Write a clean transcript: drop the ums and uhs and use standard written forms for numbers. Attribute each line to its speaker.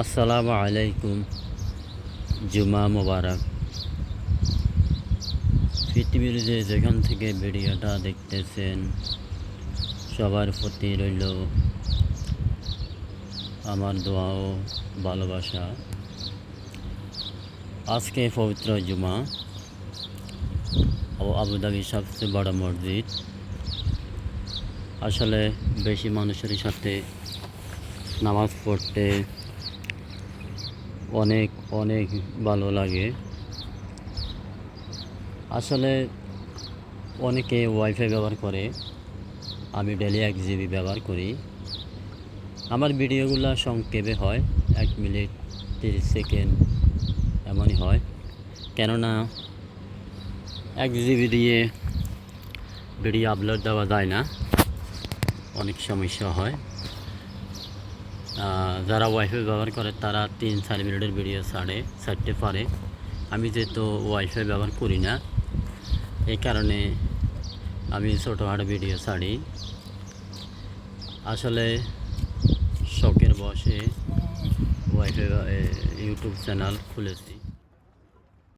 Speaker 1: আসসালামু আলাইকুম। জুমা মোবারক। পৃথিবীর যেখান থেকে ভিডিওটা দেখতেছেন সবার প্রতি রইল আমার দোয়া ও ভালোবাসা। আজকে পবিত্র জুমা ও আবুধাবির সবচেয়ে বড় মসজিদ। আসলে বেশি মানুষের সাথে নামাজ পড়তে অনেক অনেক ভালো লাগে। আসলে অনেকে ওয়াইফাই ব্যবহার করে, আমি ডেলি 1 জিবি ব্যবহার করি। আমার ভিডিওগুলো সংক্ষেপে হয়, 1 মিনিট 30 সেকেন্ড এমনই হয়, কেননা 1 জিবি দিয়ে ভিডিও আপলোড দেওয়া যায় না, অনেক সমস্যা হয়। যারা ওয়াইফাই ব্যবহার করে তারা 3-4 মিনিটের ভিডিও ছাড়তে পারে। আমি যেহেতু ওয়াইফাই ব্যবহার করি না, এই কারণে আমি ছোটোখাটো ভিডিও ছাড়ি। আসলে শখের বশে ওয়াইফাই ইউটিউব চ্যানেল খুলেছি।